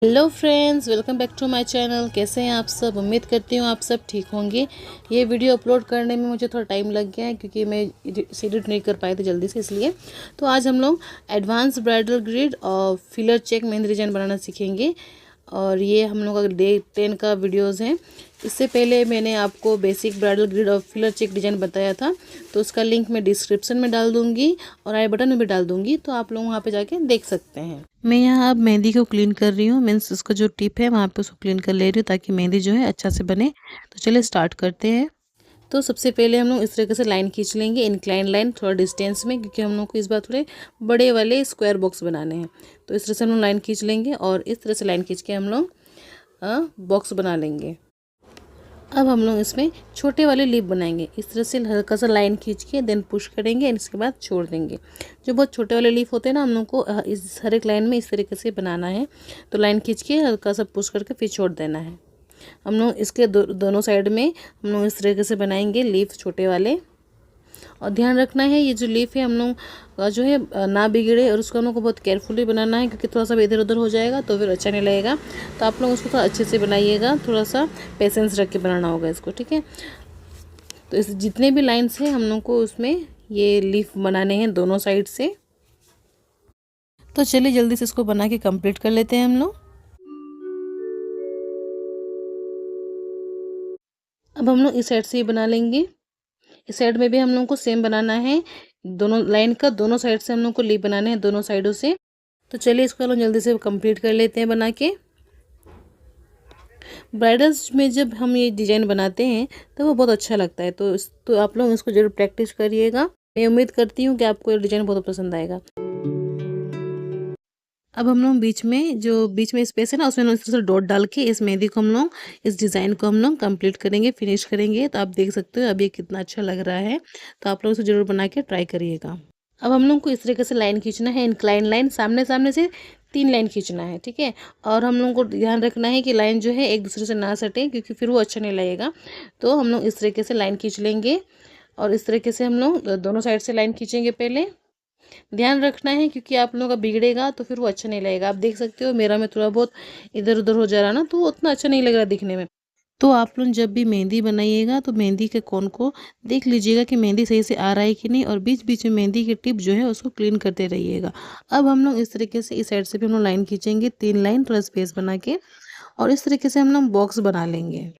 Hello friends, welcome back to my channel. कैसे हैं आप सब? उम्मीद करती हूँ आप सब ठीक होंगे। ये वीडियो अपलोड करने में मुझे थोड़ा टाइम लग गया है क्योंकि मैं एडिट नहीं कर पाई थी जल्दी से, इसलिए। तो आज हम लोग एडवांस ब्राइडल ग्रिड और फिलर चेक मेहंदी डिजाइन बनाना सीखेंगे। और ये हम लोग का डे 10 का वीडियोस है। इससे पहले मैंने आपको बेसिक ब्राइडल ग्रिड और फिलर चेक डिजाइन बताया था, तो उसका लिंक मैं डिस्क्रिप्शन में डाल दूंगी और आई बटन में भी डाल दूंगी, तो आप लोग वहाँ पे जाके देख सकते हैं। मैं यहाँ अब मेहंदी को क्लीन कर रही हूँ, मीन्स उसका जो टिप है वहाँ पे उसको क्लीन कर ले रही हूँ ताकि मेहंदी जो है अच्छा से बने। तो चलिए स्टार्ट करते हैं। तो सबसे पहले हम लोग इस तरीके से लाइन खींच लेंगे, इंक्लाइन लाइन थोड़ा डिस्टेंस में, क्योंकि हम लोग को इस बार थोड़े बड़े वाले स्क्वायर बॉक्स बनाने हैं। तो इस तरह से हम लोग लाइन खींच लेंगे और इस तरह से लाइन खींच के हम लोग बॉक्स बना लेंगे। अब हम लोग इसमें छोटे वाले लीफ बनाएंगे। इस तरह से हल्का सा लाइन खींच के देन पुश करेंगे, इसके बाद छोड़ देंगे। जो बहुत छोटे वाले लीफ होते हैं ना, हम लोग को इस हर एक लाइन में इस तरीके से बनाना है। तो लाइन खींच के हल्का सा पुश करके फिर छोड़ देना है। हम लोग इसके दोनों साइड में हम लोग इस तरीके से बनाएंगे लीफ छोटे वाले। और ध्यान रखना है ये जो लीफ है हम लोग का जो है ना बिगड़े, और उसको हम लोग को बहुत केयरफुली बनाना है, क्योंकि थोड़ा सा इधर उधर हो जाएगा तो फिर अच्छा नहीं लगेगा। तो आप लोग उसको थोड़ा अच्छे से बनाइएगा, थोड़ा सा पेशेंस रख के बनाना होगा इसको, ठीक है। तो इस जितने भी लाइन्स हैं हम लोग को उसमें ये लीफ बनाने हैं दोनों साइड से। तो चलिए जल्दी से इसको बना के कंप्लीट कर लेते हैं हम लोग। अब हम लोग इस साइड से ही बना लेंगे। इस साइड में भी हम लोग को सेम बनाना है। दोनों लाइन का दोनों साइड से हम लोग को लीफ बनाने हैं, दोनों साइडों से। तो चलिए इसको हम लोग जल्दी से कंप्लीट कर लेते हैं बना के। ब्राइडल्स में जब हम ये डिज़ाइन बनाते हैं तो वो बहुत अच्छा लगता है। तो आप लोग इसको जरूर प्रैक्टिस करिएगा। मैं उम्मीद करती हूँ कि आपको ये डिज़ाइन बहुत पसंद आएगा। अब हम लोग बीच में स्पेस है ना, उसमें हम लोग इस तरह से डॉट डाल के इस मेहंदी को हम लोग इस डिज़ाइन को हम लोग कंप्लीट करेंगे, फिनिश करेंगे। तो आप देख सकते हो अब ये कितना अच्छा लग रहा है। तो आप लोग इसे ज़रूर बना के ट्राई करिएगा। अब हम लोग को इस तरीके से लाइन खींचना है, इंक्लाइन लाइन, सामने सामने से 3 लाइन खींचना है, ठीक है। और हम लोग को ध्यान रखना है कि लाइन जो है एक दूसरे से ना सटे, क्योंकि फिर वो अच्छा नहीं लगेगा। तो हम लोग इस तरीके से लाइन खींच लेंगे और इस तरीके से हम लोग दोनों साइड से लाइन खींचेंगे पहले। ध्यान रखना है क्योंकि आप लोगों का बिगड़ेगा तो फिर वो अच्छा नहीं लगेगा। आप देख सकते हो मेरा में थोड़ा बहुत इधर उधर हो जा रहा ना, तो वो उतना अच्छा नहीं लग रहा दिखने में। तो आप लोग जब भी मेहंदी बनाइएगा तो मेहंदी के कोन को देख लीजिएगा कि मेहंदी सही से आ रहा है कि नहीं, और बीच बीच में मेहंदी की टिप जो है उसको क्लीन करते रहिएगा। अब हम लोग इस तरीके से इस साइड से भी हम लोग लाइन खींचेंगे, 3 लाइन थोड़ा स्पेस बना के, और इस तरीके से हम लोग बॉक्स बना लेंगे।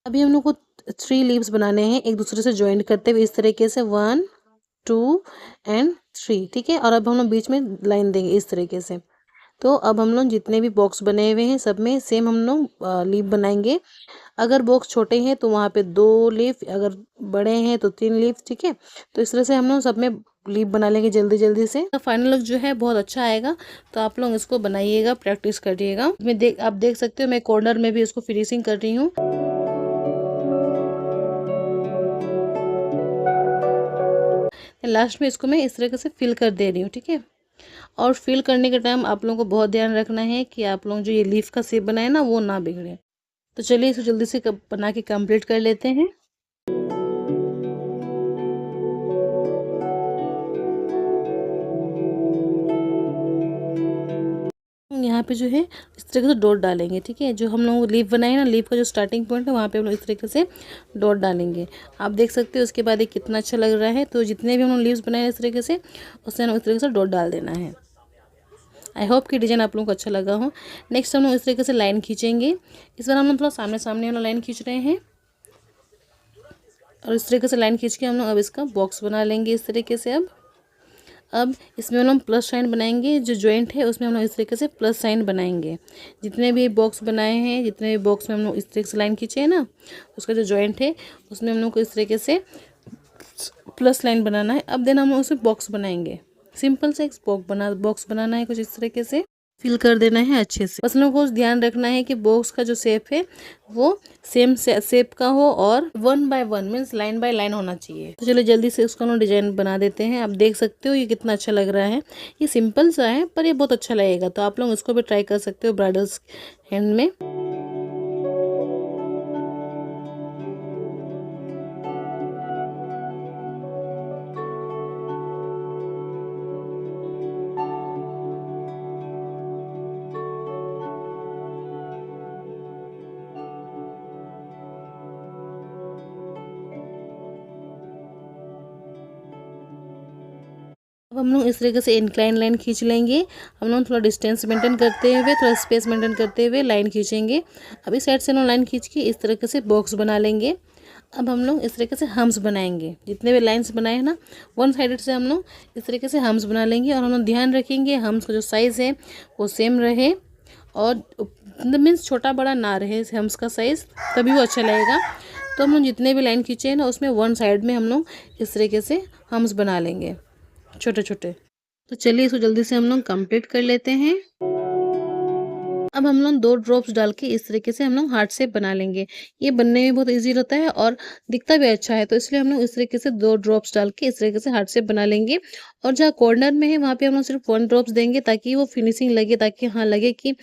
अभी हम लोग को 3 लीव्स बनाने हैं एक दूसरे से ज्वाइंट करते हुए, इस तरीके से 1 2 एंड 3, ठीक है। और अब हम लोग बीच में लाइन देंगे इस तरीके से। तो अब हम लोग जितने भी बॉक्स बने हुए हैं सब में सेम हम लोग लीफ बनाएंगे। अगर बॉक्स छोटे हैं तो वहाँ पे 2 लीफ, अगर बड़े हैं तो 3 लीफ, ठीक है। तो इस तरह से हम लोग सब में लीफ बना लेंगे जल्दी जल्दी से। तो फाइनल लुक जो है बहुत अच्छा आएगा। तो आप लोग इसको बनाइएगा, प्रैक्टिस करिएगा। आप देख सकते हो मैं कॉर्नर में भी इसको फिनिशिंग कर रही हूँ। लास्ट में इसको मैं इस तरीके से फिल कर दे रही हूँ, ठीक है। और फिल करने के टाइम आप लोगों को बहुत ध्यान रखना है कि आप लोग जो ये लीफ का शेप बनाए ना वो ना बिगड़े। तो चलिए इसे जल्दी से बना के कंप्लीट कर लेते हैं। यहाँ पे जो है इस तरीके से डॉट डालेंगे, ठीक है। जो हम लोग लीफ बनाए ना, लीफ का जो स्टार्टिंग पॉइंट है वहाँ पे हम लोग इस तरीके से डॉट डालेंगे। आप देख सकते हो उसके बाद ये कितना अच्छा लग रहा है। तो जितने भी हम लोग लीव्स बनाए इस तरीके से, उससे हम इस तरीके से डॉट डाल देना है। आई होप कि डिज़ाइन आप लोगों को अच्छा लगा हो। नेक्स्ट हम लोग इस तरीके से लाइन खींचेंगे। इस बार हम लोग थोड़ा सामने सामने वाला लाइन खींच रहे हैं, और इस तरीके से लाइन खींच के हम लोग अब इसका बॉक्स बना लेंगे इस तरीके से। अब इसमें हम लोग प्लस साइन बनाएंगे, जो जॉइंट है उसमें हम लोग इस तरीके से प्लस साइन बनाएंगे। जितने भी बॉक्स बनाए हैं, जितने भी बॉक्स में हम लोग इस तरीके से लाइन खींचे हैं ना, उसका जो जॉइंट है उसमें हम लोग को इस तरीके से प्लस लाइन बनाना है। अब देन हम लोग उसमें बॉक्स बनाएंगे। सिंपल से एक बॉक्स बनाना है, कुछ इस तरीके से फिल कर देना है अच्छे से। बस लोगों को ध्यान रखना है कि बॉक्स का जो शेप है वो सेम शेप का हो, और 1 by 1 means line by line होना चाहिए। तो चलो जल्दी से उसका हम डिजाइन बना देते हैं। आप देख सकते हो ये कितना अच्छा लग रहा है। ये सिंपल सा है पर ये बहुत अच्छा लगेगा। तो आप लोग इसको भी ट्राई कर सकते हो ब्राइडल्स हैंड में। अब हम लोग इस तरीके से इंक्लाइन लाइन खींच लेंगे। हम लोग थोड़ा डिस्टेंस मेंटेन करते हुए, थोड़ा स्पेस मेंटेन करते हुए लाइन खींचेंगे। अब इस साइड से हम लोग लाइन खींच के इस तरीके से बॉक्स बना लेंगे। अब हम लोग इस तरीके से हम्स बनाएंगे। जितने भी लाइंस बनाए हैं ना, वन साइडेड से हम लोग इस तरीके से हम्स बना लेंगे। और हम लोग ध्यान रखेंगे हम्स का जो साइज़ है वो सेम रहे, और मीन्स छोटा बड़ा ना रहे हम्स का साइज़, तभी वो अच्छा लगेगा। तो हम लोग जितने भी लाइन खींचे हैं ना, उसमें वन साइड में हम लोग इस तरीके से हम्स बना लेंगे छोटे छोटे। तो चलिए इसको जल्दी से हम लोग कंप्लीट कर लेते हैं। अब हम लोग 2 ड्रॉप्स डाल के इस तरीके से हम लोग हार्ट शेप बना लेंगे। ये बनने में बहुत इजी रहता है और दिखता भी अच्छा है, तो इसलिए हम लोग इस तरीके से 2 ड्रॉप्स डाल के इस तरीके से हार्ट शेप बना लेंगे। और जहाँ कॉर्नर में है वहाँ पे हम लोग सिर्फ 1 ड्रॉप्स देंगे, ताकि वो फिनिशिंग लगे, ताकि हाँ लगे कि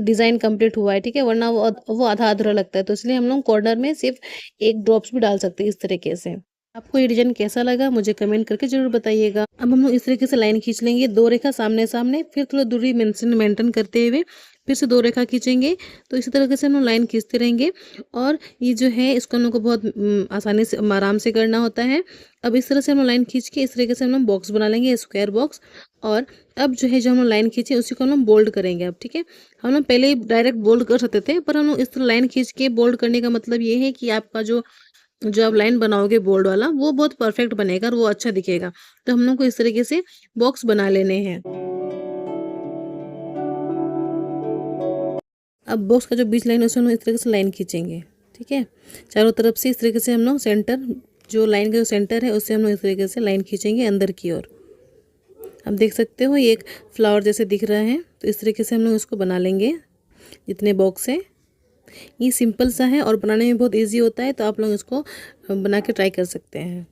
डिज़ाइन कंप्लीट हुआ है, ठीक है। वरना वो आधा अधूरा लगता है, तो इसलिए हम लोग कॉर्नर में सिर्फ 1 ड्रॉप्स भी डाल सकते हैं इस तरीके से। आपको ये डिजाइन कैसा लगा मुझे कमेंट करके जरूर बताइएगा। अब हम लोग इस तरीके से लाइन खींच लेंगे, 2 रेखा सामने सामने, फिर थोड़ा दूरी मेंटेन करते हुए फिर से 2 रेखा खींचेंगे। तो इसी तरीके से हम लोग लाइन खींचते रहेंगे। और ये जो है इसको हम लोग को बहुत आसानी से आराम से करना होता है। अब इस तरह से हम लोग लाइन खींच के इस तरीके से हम लोग बॉक्स बना लेंगे, स्क्वायर बॉक्स। और अब जो है जो हम लोग लाइन खींचे उसी को हम लोग बोल्ड करेंगे अब, ठीक है। हम लोग पहले ही डायरेक्ट बोल्ड कर सकते थे, पर हम लोग इस तरह लाइन खींच के बोल्ड करने का मतलब ये है कि आपका जो जो आप लाइन बनाओगे बोल्ड वाला, वो बहुत परफेक्ट बनेगा और वो अच्छा दिखेगा। तो हम लोग को इस तरीके से बॉक्स बना लेने हैं। अब बॉक्स का जो बीच लाइन है उसे हम लोग इस तरीके से लाइन खींचेंगे, ठीक है। चारों तरफ से इस तरीके से हम लोग सेंटर, जो लाइन का जो सेंटर है उससे हम लोग इस तरीके से लाइन खींचेंगे अंदर की ओर। अब देख सकते हो ये एक फ्लावर जैसे दिख रहा है, तो इस तरीके से हम लोग इसको बना लेंगे जितने बॉक्स हैं। ये सिंपल सा है और बनाने में बहुत इजी होता है, तो आप लोग इसको बना के ट्राई कर सकते हैं।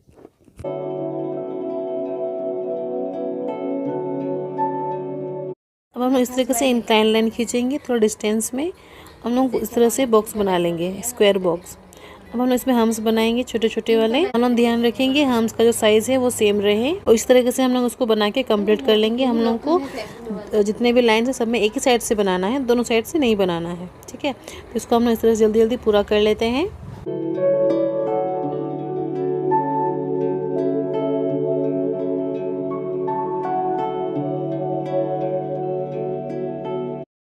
अब हम लोग इस तरीके से इंक्लाइन लाइन खींचेंगे, थोड़ा डिस्टेंस में हम लोग इस तरह से बॉक्स बना लेंगे, स्क्वायर बॉक्स। अब हम लोग इसमें हम्स बनाएंगे छोटे छोटे वाले। हम लोग ध्यान रखेंगे हम्स का जो साइज़ है वो सेम रहे, और इस तरीके से हम लोग उसको बना के कंप्लीट कर लेंगे। हम लोग को जितने भी लाइन है सब में एक ही साइड से बनाना है, दोनों साइड से नहीं बनाना है, ठीक है। तो इसको हम लोग इस तरह से जल्दी जल्दी पूरा कर लेते हैं।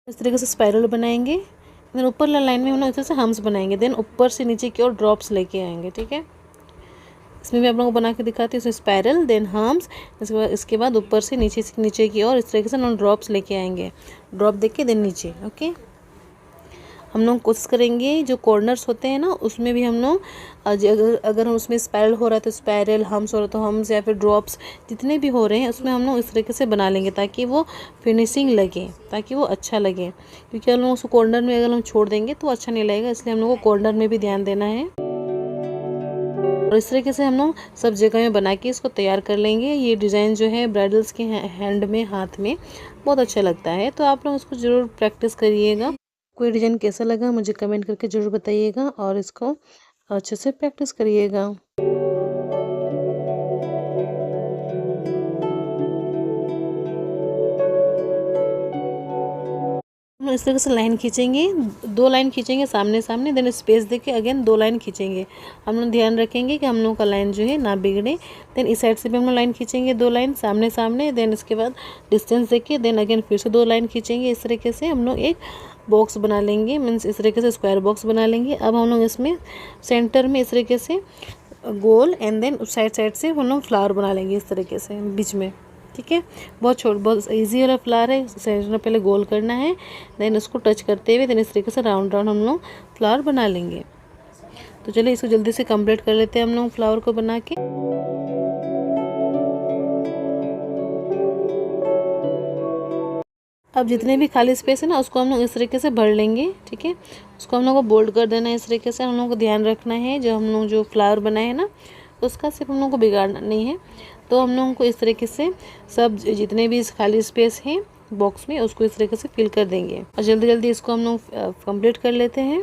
इस तरीके से स्पाइरल बनाएंगे, देन ऊपर लाइन में हम लोग इस तरह से हम्स बनाएंगे, देन ऊपर से नीचे की ओर ड्रॉप्स लेके आएंगे, ठीक है। इसमें मैं आप लोगों को बना के दिखाती हूँ। इसमें स्पाइरल, देन हम्स, इसके बाद ऊपर से नीचे की ओर इस तरीके से हम लोग ड्रॉप्स लेके आएंगे, ड्रॉप देख के देन नीचे, ओके। हम लोग कोशिश करेंगे जो कॉर्नर्स होते हैं ना उसमें भी हम लोग अगर हम उसमें स्पाइरल हो रहा है तो स्पाइरल, हम्स हो रहा है तो हम्स, या फिर ड्रॉप्स जितने भी हो रहे हैं उसमें हम लोग इस तरीके से बना लेंगे, ताकि वो फिनिशिंग लगे, ताकि वो अच्छा लगे। क्योंकि हम लोग उसको कॉर्नर में अगर हम छोड़ देंगे तो अच्छा नहीं लगेगा, इसलिए हम लोग को कॉर्नर में भी ध्यान देना है। और इस तरीके से हम लोग सब जगह में बना के इसको तैयार कर लेंगे। ये डिज़ाइन जो है ब्राइडल्स के हैंड में, हाथ में बहुत अच्छा लगता है, तो आप लोग इसको ज़रूर प्रैक्टिस करिएगा। कोई डिज़ाइन कैसा लगा मुझे कमेंट करके ज़रूर बताइएगा, और इसको अच्छे से प्रैक्टिस करिएगा। हम इस तरीके से लाइन खींचेंगे, 2 लाइन खींचेंगे सामने सामने, देन स्पेस देके अगेन 2 लाइन खींचेंगे। हम लोग ध्यान रखेंगे कि हम लोग का लाइन जो है ना बिगड़े। देन इस साइड से भी हम लोग लाइन खींचेंगे, 2 लाइन सामने सामने, देन इसके बाद डिस्टेंस देके देन अगेन फिर से 2 लाइन खींचेंगे। इस तरीके से हम लोग एक बॉक्स बना लेंगे, मीन्स इस तरीके से स्क्वायर बॉक्स बना लेंगे। अब हम लोग इसमें सेंटर में इस तरीके से गोल, एंड देन साइड से हम लोग फ्लावर बना लेंगे इस तरीके से बीच में, ठीक है। बहुत इजी वाला फ्लावर है। सेंटर में पहले गोल करना है, देन उसको टच करते हुए देन इस तरीके से राउंड राउंड हम लोग फ्लावर बना लेंगे। तो चलिए इसको जल्दी से कंप्लीट कर लेते हैं हम लोग फ्लावर को बना के। अब जितने भी खाली स्पेस है ना उसको हम लोग इस तरीके से भर लेंगे, ठीक है। उसको हम लोग को बोल्ड कर देना है इस तरीके से। हम लोग को ध्यान रखना है जो हम लोग जो फ्लावर बनाए हैं ना उसका सिर्फ हम लोग को बिगाड़ना नहीं है। तो हम लोगों को इस तरीके से सब जितने भी खाली स्पेस हैं बॉक्स में उसको इस तरीके से फिल कर देंगे, और जल्दी जल्दी इसको हम लोग कंप्लीट कर लेते हैं।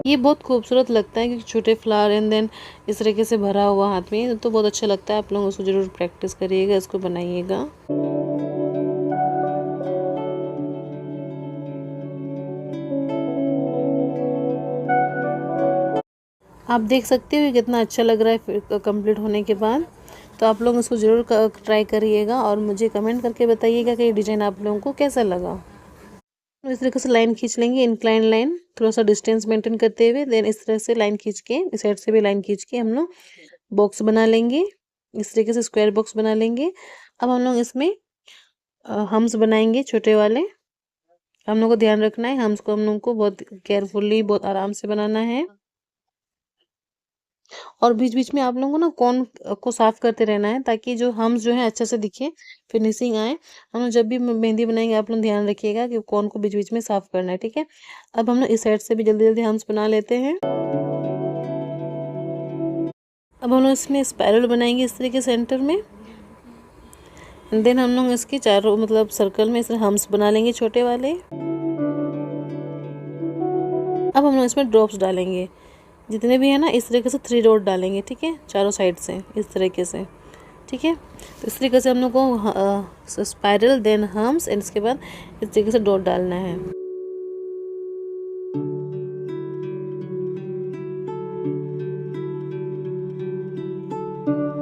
ये बहुत खूबसूरत लगता है क्योंकि छोटे फ्लावर एंड देन इस तरीके से भरा हुआ हाथ में, तो बहुत अच्छा लगता है। आप लोग उसको ज़रूर प्रैक्टिस करिएगा, इसको बनाइएगा। आप देख सकते हो कितना अच्छा लग रहा है फिर कंप्लीट होने के बाद। तो आप लोग इसको ज़रूर ट्राई करिएगा और मुझे कमेंट करके बताइएगा कि ये डिज़ाइन आप लोगों को कैसा लगा। तो इस तरीके से लाइन खींच लेंगे, इंक्लाइन लाइन, थोड़ा सा डिस्टेंस मेंटेन करते हुए। देन इस तरह से लाइन खींच के इस साइड से भी लाइन खींच के हम लोग बॉक्स बना लेंगे। इस तरीके से स्क्वायर बॉक्स बना लेंगे। अब हम लोग इसमें हम्स बनाएंगे छोटे वाले। हम लोग को ध्यान रखना है, हम्स को हम लोग को बहुत केयरफुली, बहुत आराम से बनाना है। और बीच बीच में आप लोगों को ना कोन को साफ करते रहना है ताकि जो हम्स जो है अच्छे से दिखे, फिनिशिंग आए। हम लोग जब भी मेहंदी बनाएंगे आप लोग ध्यान रखिएगा कि कोन को बीच बीच में साफ करना है, ठीक है। अब हम लोग इस साइड से भी जल्दी जल्दी हम्स बना लेते हैं। अब हम लोग इसमें स्पाइरल बनाएंगे इस तरीके सेंटर में। देन हम लोग इसके चारों मतलब सर्कल में इसमें हम्स बना लेंगे छोटे वाले। अब हम लोग इसमें ड्रॉप्स डालेंगे जितने भी है ना, इस तरीके से 3 डॉट डालेंगे, ठीक है, चारों साइड से इस तरीके से, ठीक है। तो इस तरीके से हम लोग को स्पाइरल, देन हम्स एंड इसके बाद इस तरीके से डॉट डालना है।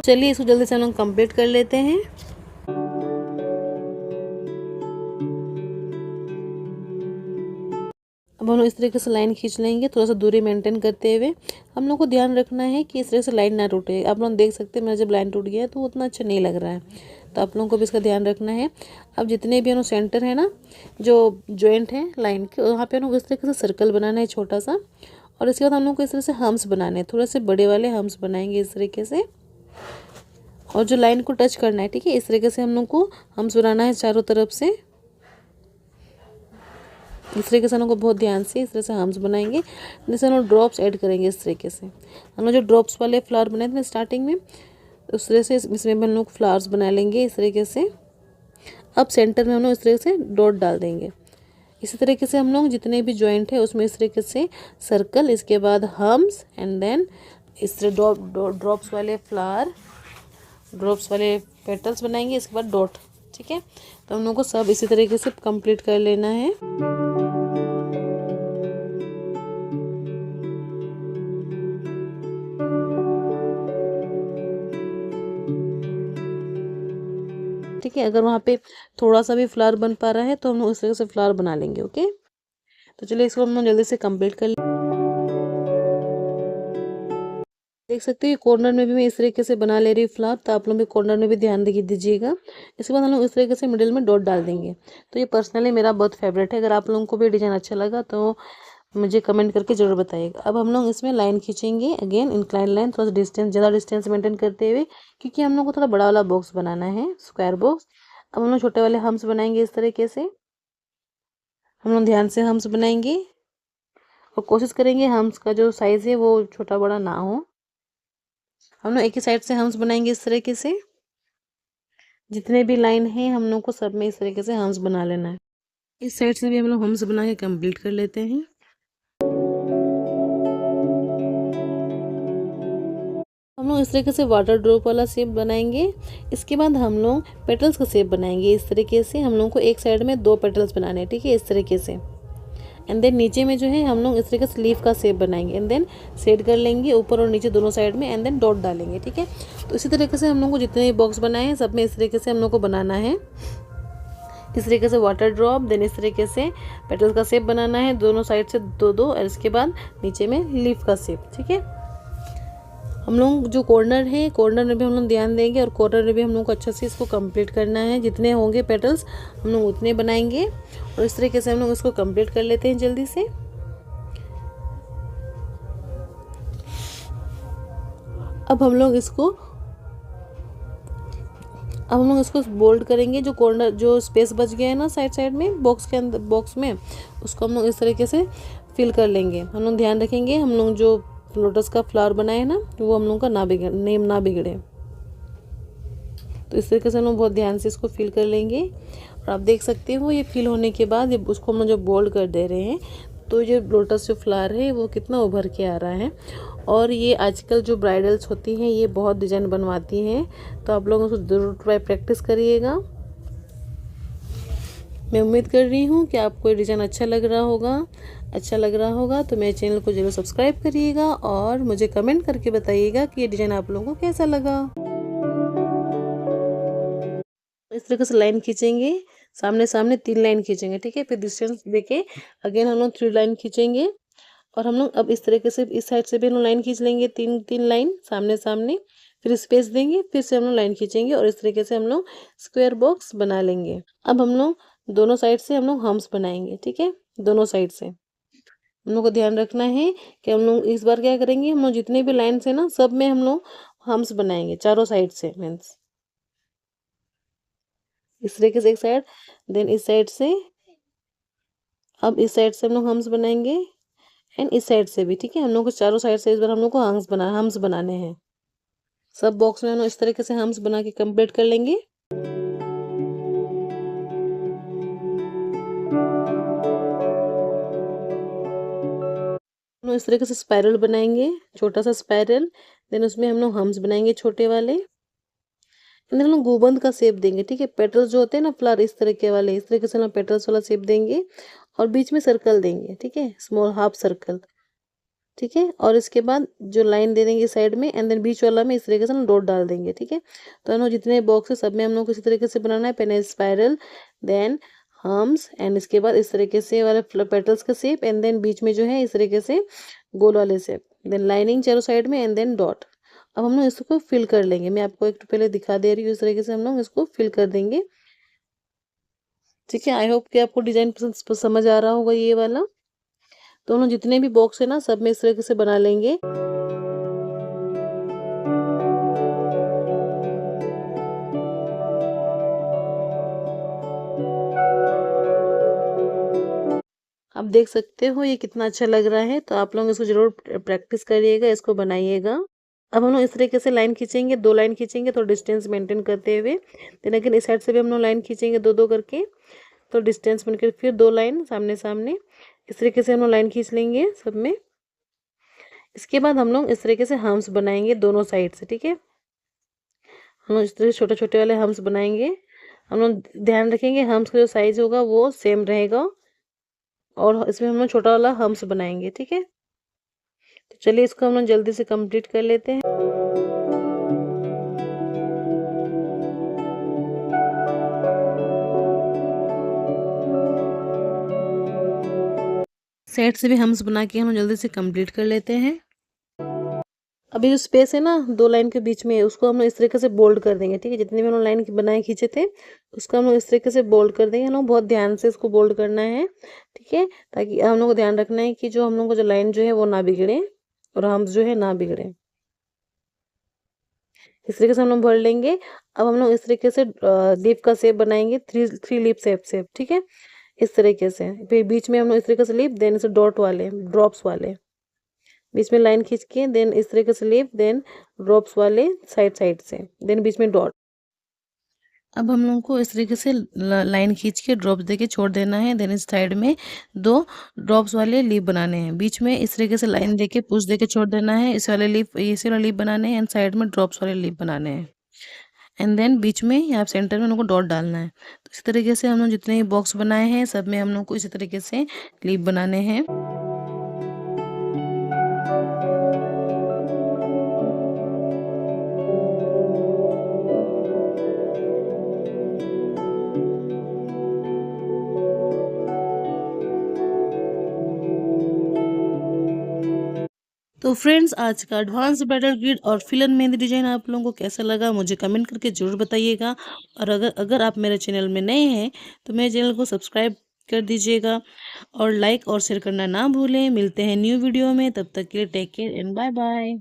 चलिए इसको जल्दी से हम लोग कंप्लीट कर लेते हैं। अब हम लोग इस तरीके से लाइन खींच लेंगे, थोड़ा सा दूरी मेंटेन करते हुए। हम लोग को ध्यान रखना है कि इस तरह से लाइन ना टूटे। आप लोग देख सकते हैं मेरा जब लाइन टूट गया है तो उतना अच्छा नहीं लग रहा है, तो आप लोगों को भी इसका ध्यान रखना है। अब जितने भी हम लोग सेंटर है ना, जो जॉइंट है लाइन के, वहाँ पे हम लोग इस तरीके से सर्कल बनाना है छोटा सा। और इसके बाद हम लोग को इस तरह से हम्स बनाने हैं, थोड़े से बड़े वाले हम्स बनाएंगे इस तरीके से। और जो लाइन को टच करना है, ठीक है, इस तरीके से हम लोग को हम्स बनाना है चारों तरफ से। इस तरीके से हम लोग को बहुत ध्यान से इस तरह से हम्स बनाएंगे। जैसे हम लोग ड्रॉप्स ऐड करेंगे इस तरीके से। हम लोग जो ड्रॉप्स वाले फ्लावर बनाए थे स्टार्टिंग में, उस तरह से इसमें हम लोग फ्लावर्स बना लेंगे इस तरीके से। अब सेंटर में हम लोग इस तरीके से डॉट डाल देंगे। इसी तरीके से हम लोग जितने भी जॉइंट है उसमें इस तरीके से सर्कल, इसके बाद हम्स एंड देन इस तरह ड्रॉप्स वाले फ्लावर, ड्रॉप्स वाले पेटल्स बनाएंगे, इसके बाद डॉट, ठीक है। तो हम लोग को सब इसी तरीके से कंप्लीट कर लेना है। ठीक है, अगर वहाँ पे थोड़ा सा भी फ्लावर बन पा रहा है तो हम लोग इस तरह से फ्लावर बना लेंगे, ओके। तो चलिए इसको हम लोग जल्दी से कंप्लीट कर देख सकते हैं कॉर्नर में भी मैं इस तरीके से बना ले रही हूँ फ्लावर, तो आप लोग भी कॉर्नर में भी ध्यान दीजिएगा। इसके बाद हम लोग इस तरीके से मिडिल में डॉट डाल देंगे। तो ये पर्सनली मेरा बहुत फेवरेट है। अगर आप लोगों को भी डिज़ाइन अच्छा लगा तो मुझे कमेंट करके ज़रूर बताइएगा। अब हम लोग इसमें लाइन खींचेंगे, अगेन इंक्लाइन लाइन, थोड़ा सा डिस्टेंस, ज़्यादा डिस्टेंस मेंटेन करते हुए, क्योंकि हम लोग को थोड़ा बड़ा वाला बॉक्स बनाना है, स्क्वायर बॉक्स। अब हम लोग छोटे वाले हम्स बनाएंगे इस तरीके से। हम लोग ध्यान से हम्स बनाएंगे और कोशिश करेंगे हम्स का जो साइज़ है वो छोटा बड़ा ना हो। हम लोग एक ही साइड से हम्स बनाएंगे इस तरीके से। जितने भी लाइन है हम लोग को सब में इस तरीके से हम्स बना लेना है। इस साइड से भी हम लोग हम्स बना के कंप्लीट कर लेते हैं। हम लोग इस तरीके से वाटर ड्रॉप वाला शेप बनाएंगे। इसके बाद हम लोग पेटल्स का शेप बनाएंगे इस तरीके से। हम लोग को एक साइड में 2 पेटल्स बनाने हैं, ठीक है, इस तरीके से। एंड देन नीचे में जो है हम लोग इस तरीके से लीफ का शेप बनाएंगे। एंड देन शेड कर लेंगे ऊपर और नीचे दोनों साइड में, एंड देन डॉट डालेंगे, ठीक है। तो इसी तरीके से हम लोग को जितने भी बॉक्स बनाए हैं सब में इस तरीके से हम लोग को बनाना है। इस तरीके से वाटर ड्रॉप, देन इस तरीके से पेटल का शेप बनाना है, दोनों साइड से 2-2, और इसके बाद नीचे में लीफ का शेप, ठीक है। हम लोग जो कॉर्नर है, कॉर्नर में भी हम लोग ध्यान देंगे, और कॉर्नर में भी हम लोग को अच्छा से इसको कंप्लीट करना है। जितने होंगे पेटल्स हम लोग उतने बनाएंगे, और इस तरीके से हम लोग इसको कंप्लीट कर लेते हैं जल्दी से। अब हम लोग इसको बोल्ड करेंगे। जो कॉर्नर, जो स्पेस बच गया है ना साइड साइड में बॉक्स के अंदर, बॉक्स में, उसको हम लोग इस तरीके से फिल कर लेंगे। हम लोग ध्यान रखेंगे हम लोग जो लोटस का फ्लावर बनाए ना वो हम लोग का नेम ना बिगड़े। तो इस तरीके से हम लोग बहुत ध्यान से इसको फिल कर लेंगे। और आप देख सकते हो ये फिल होने के बाद उसको हम लोग जो बोल्ड कर दे रहे हैं, तो ये लोटस जो फ्लावर है वो कितना उभर के आ रहा है। और ये आजकल जो ब्राइडल्स होती हैं ये बहुत डिज़ाइन बनवाती हैं, तो आप लोग उसको ज़रूर प्रैक्टिस करिएगा। मैं उम्मीद कर रही हूँ कि आपको ये डिज़ाइन अच्छा लग रहा होगा। अच्छा लग रहा होगा तो मेरे चैनल को ज़रूर सब्सक्राइब करिएगा और मुझे कमेंट करके बताइएगा कि ये डिज़ाइन आप लोगों को कैसा लगा। इस तरीके से लाइन खींचेंगे, सामने सामने 3 लाइन खींचेंगे, ठीक है। फिर डिस्टेंस देके अगेन हम लोग 3 लाइन खींचेंगे और हम लोग अब इस तरीके से इस साइड से भी हम लोग लाइन खींच लेंगे, 3 लाइन सामने सामने। फिर स्पेस देंगे, फिर से हम लोग लाइन खींचेंगे और इस तरीके से हम लोग स्क्वायर बॉक्स बना लेंगे। अब हम लोग दोनों साइड से हम लोग हम्स बनाएंगे, ठीक है। दोनों साइड से हम लोग को ध्यान रखना है कि हम लोग इस बार क्या करेंगे, हम लोग जितने भी लाइन है ना सब में हम लोग हम्स बनाएंगे, चारों साइड से। मीन्स इस तरीके से एक साइड, देन इस साइड से, अब इस साइड से हम लोग हम्स बनाएंगे एंड इस साइड से भी, ठीक है। हम लोग को चारों साइड से इस बार हम लोग को हम्स बनाने हैं। सब बॉक्स में हम लोग इस तरीके से हम्स बना के कंप्लीट कर लेंगे। हम लोग इस तरीके से स्पाइरल बनाएंगे, छोटा सा स्पाइरल। देन उसमें हम लोग हम्स बनाएंगे छोटे वाले। हम लोग गोबंद का शेप देंगे, ठीक है। पेटल्स जो होते हैं ना फ्लावर, इस तरीके वाले, इस तरीके से हम पेटल्स वाला शेप देंगे और बीच में सर्कल देंगे, ठीक है, स्मॉल हाफ सर्कल, ठीक है। और इसके बाद जो लाइन दे देंगे साइड में एंड देन बीच वाला में इस तरीके से हम डॉट डाल देंगे, ठीक है। तो हम लोग जितने बॉक्स है सब में हम लोग को इसी तरीके से बनाना है। पहले स्पाइरल, देन हम्स एंड इसके बाद इस तरीके से वाले पेटल्स का शेप एंड देन बीच में जो है इस तरीके से गोल वाले शेप, देन लाइनिंग चारों साइड में एंड देन डॉट। अब हम लोग इसको फिल कर लेंगे। मैं आपको एक पहले दिखा दे रही हूँ, इस तरीके से हम लोग इसको फिल कर देंगे, ठीक है। आई होप कि आपको डिजाइन पसंद समझ आ रहा होगा ये वाला। तो हम लोग जितने भी बॉक्स है ना सब में इस तरीके से बना लेंगे। आप देख सकते हो ये कितना अच्छा लग रहा है। तो आप लोग इसको जरूर प्रैक्टिस करिएगा, इसको बनाइएगा। अब हम लोग इस तरीके से लाइन खींचेंगे, 2 लाइन खींचेंगे तो डिस्टेंस मेंटेन करते हुए। देन अगेन इस साइड से भी हम लोग लाइन खींचेंगे 2-2 करके, तो डिस्टेंस मेंटेन, फिर 2 लाइन सामने सामने। इस तरीके से हम लोग लाइन खींच लेंगे सब में। इसके बाद हम लोग इस तरीके से हम्स बनाएंगे दोनों साइड से, ठीक है। हम लोग इस तरह छोटे छोटे वाले हम्स बनाएंगे। हम लोग ध्यान रखेंगे हम्स का जो साइज होगा वो सेम रहेगा और इसमें हम लोग छोटा वाला हम्स बनाएंगे, ठीक है। तो चलिए इसको हम लोग जल्दी से कंप्लीट कर लेते हैं। साइड से भी हम्स बना के हम जल्दी से कंप्लीट कर लेते हैं। अभी जो स्पेस है ना 2 लाइन के बीच में, उसको हम लोग इस तरीके से बोल्ड कर देंगे, ठीक है। जितने भी हम लोग लाइन बनाए खींचे थे उसको हम लोग इस तरीके से बोल्ड कर देंगे। हम लोग बहुत ध्यान से इसको बोल्ड करना है, ठीक है, ताकि हम लोग को ध्यान रखना है कि जो हम लोग को जो लाइन जो है वो ना बिगड़े और हम्स जो है ना बिगड़े। इस तरीके से हम लोग भर लेंगे। अब हम लोग इस तरीके से लीफ का शेप बनाएंगे, थ्री लीफ शेप, ठीक है। इस तरीके से फिर बीच में हम लोग इस तरीके से लीफ, देन इसे डॉट वाले, ड्रॉप्स वाले, बीच में लाइन खींच के, देन इस तरीके से लीफ, देन ड्रॉप्स वाले साइड साइड से, देन बीच में डॉट। अब हम लोगों को इस तरीके से लाइन खींच के ड्रॉप्स देके छोड़ देना है। देन इस साइड में 2 ड्रॉप्स वाले लीफ बनाने हैं, बीच में इस तरीके से लाइन देके पुश देके छोड़ देना है। इस वाले लीफ, इस वाले लीफ बनाने हैं एंड साइड में ड्रॉप्स वाले लीफ बनाने हैं एंड देन बीच में यहाँ सेंटर में हम लोग को डॉट डालना है। तो इस तरीके से हम लोग जितने भी बॉक्स बनाए हैं सब में हम लोग को इसी तरीके से लीफ बनाने हैं। तो फ्रेंड्स, आज का एडवांस ब्राइडल ग्रिड और फिलन मेहंदी डिजाइन आप लोगों को कैसा लगा मुझे कमेंट करके जरूर बताइएगा। और अगर अगर आप मेरे चैनल में नए हैं तो मेरे चैनल को सब्सक्राइब कर दीजिएगा और लाइक और शेयर करना ना भूलें। मिलते हैं न्यू वीडियो में, तब तक के लिए take care and bye bye.